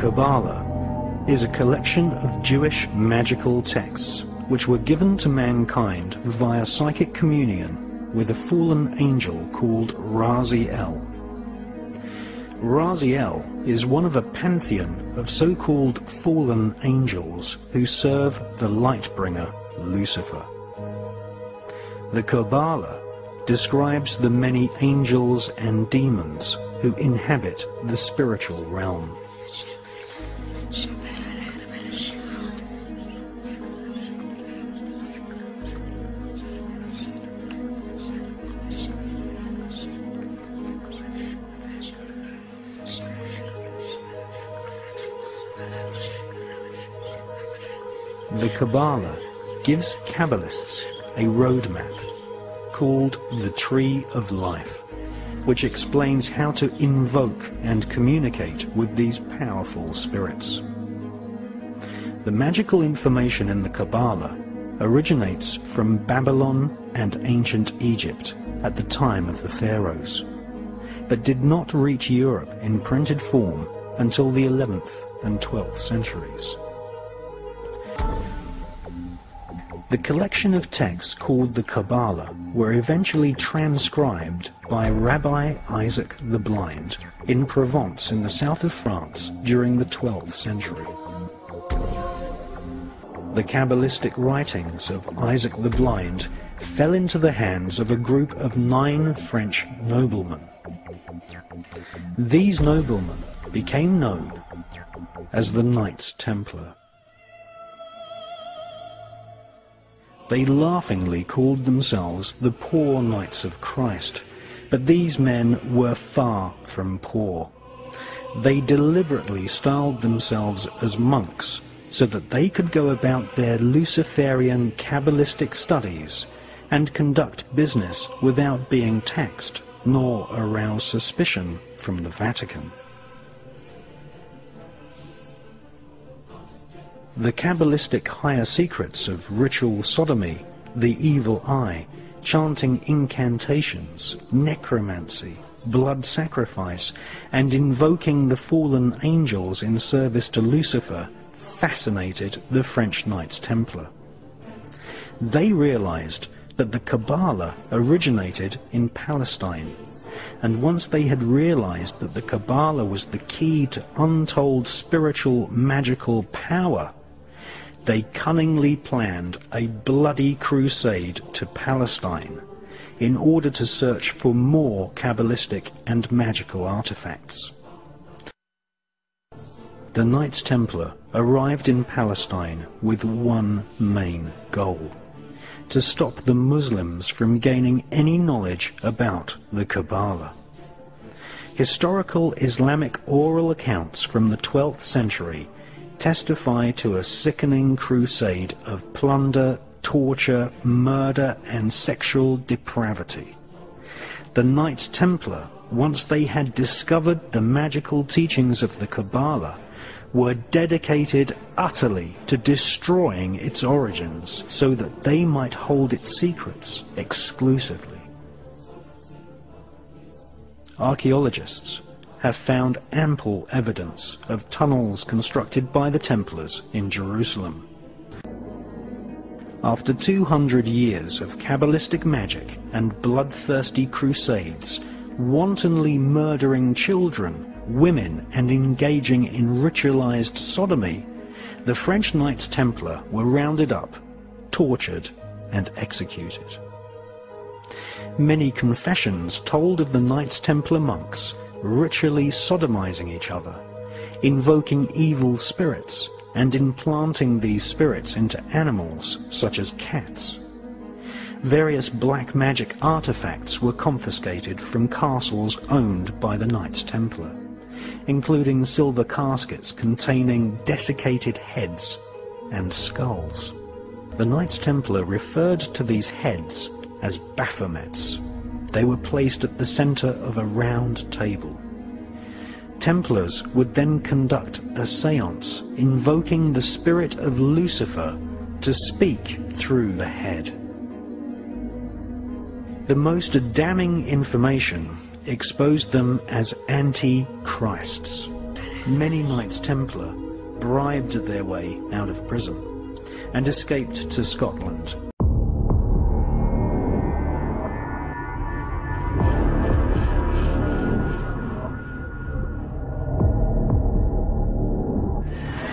Kabbalah is a collection of Jewish magical texts which were given to mankind via psychic communion with a fallen angel called Raziel. Raziel is one of a pantheon of so-called fallen angels who serve the light-bringer Lucifer. The Kabbalah describes the many angels and demons who inhabit the spiritual realm. The Kabbalah gives Kabbalists a roadmap called the Tree of Life, which explains how to invoke and communicate with these powerful spirits. The magical information in the Kabbalah originates from Babylon and ancient Egypt at the time of the pharaohs, but did not reach Europe in printed form until the 11th and 12th centuries. The collection of texts called the Kabbalah were eventually transcribed by Rabbi Isaac the Blind in Provence in the south of France during the 12th century. The Kabbalistic writings of Isaac the Blind fell into the hands of a group of 9 French noblemen. These noblemen became known as the Knights Templar. They laughingly called themselves the Poor Knights of Christ, but these men were far from poor. They deliberately styled themselves as monks so that they could go about their Luciferian Kabbalistic studies and conduct business without being taxed nor arouse suspicion from the Vatican. The Kabbalistic higher secrets of ritual sodomy, the evil eye, chanting incantations, necromancy, blood sacrifice, and invoking the fallen angels in service to Lucifer fascinated the French Knights Templar. They realized that the Kabbalah originated in Palestine, and once they had realized that the Kabbalah was the key to untold spiritual magical power, they cunningly planned a bloody crusade to Palestine in order to search for more Kabbalistic and magical artifacts. The Knights Templar arrived in Palestine with one main goal: to stop the Muslims from gaining any knowledge about the Kabbalah. Historical Islamic oral accounts from the 12th century testify to a sickening crusade of plunder, torture, murder, and sexual depravity. The Knights Templar, once they had discovered the magical teachings of the Kabbalah, were dedicated utterly to destroying its origins so that they might hold its secrets exclusively. Archaeologists have found ample evidence of tunnels constructed by the Templars in Jerusalem. After 200 years of Kabbalistic magic and bloodthirsty crusades, wantonly murdering children, women, and engaging in ritualized sodomy, the French Knights Templar were rounded up, tortured, and executed. Many confessions told of the Knights Templar monks ritually sodomizing each other, invoking evil spirits, and implanting these spirits into animals such as cats. Various black magic artifacts were confiscated from castles owned by the Knights Templar, including silver caskets containing desiccated heads and skulls. The Knights Templar referred to these heads as Baphomets. They were placed at the center of a round table. Templars would then conduct a seance invoking the spirit of Lucifer to speak through the head. The most damning information exposed them as anti-Christs. many Knights Templar bribed their way out of prison and escaped to Scotland.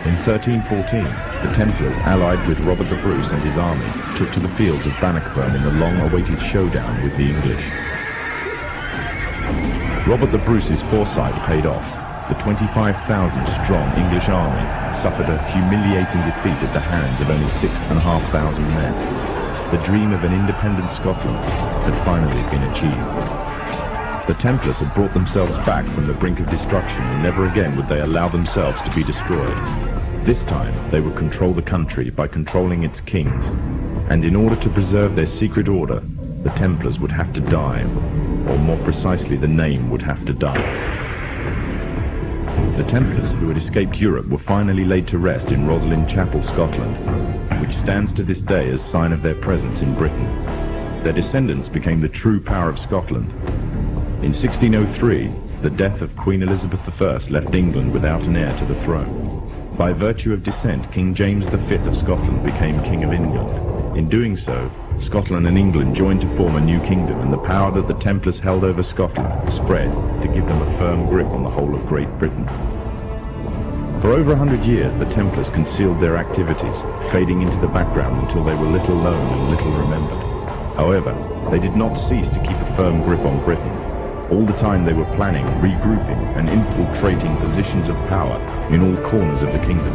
In 1314, the Templars, allied with Robert the Bruce and his army, took to the fields of Bannockburn in the long-awaited showdown with the English. Robert the Bruce's foresight paid off. The 25,000-strong English army suffered a humiliating defeat at the hands of only 6,500 men. The dream of an independent Scotland had finally been achieved. The Templars had brought themselves back from the brink of destruction, and never again would they allow themselves to be destroyed. This time, they would control the country by controlling its kings, and in order to preserve their secret order, the Templars would have to die, or more precisely, the name would have to die. The Templars who had escaped Europe were finally laid to rest in Roslin Chapel, Scotland, which stands to this day as sign of their presence in Britain. Their descendants became the true power of Scotland. In 1603, the death of Queen Elizabeth I left England without an heir to the throne. By virtue of descent, King James V of Scotland became King of England. In doing so, Scotland and England joined to form a new kingdom, and the power that the Templars held over Scotland spread to give them a firm grip on the whole of Great Britain. For over 100 years, the Templars concealed their activities, fading into the background until they were little known and little remembered. However, they did not cease to keep a firm grip on Britain. All the time they were planning, regrouping, and infiltrating positions of power in all corners of the kingdom.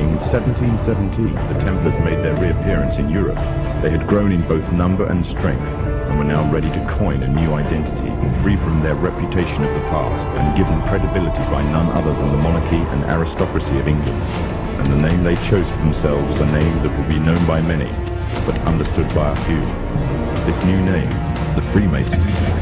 In 1717, the Templars made their reappearance in Europe. They had grown in both number and strength, and were now ready to coin a new identity, free from their reputation of the past, and given credibility by none other than the monarchy and aristocracy of England. And the name they chose for themselves was a name that would be known by many, but understood by a few. This new name, the Freemasons.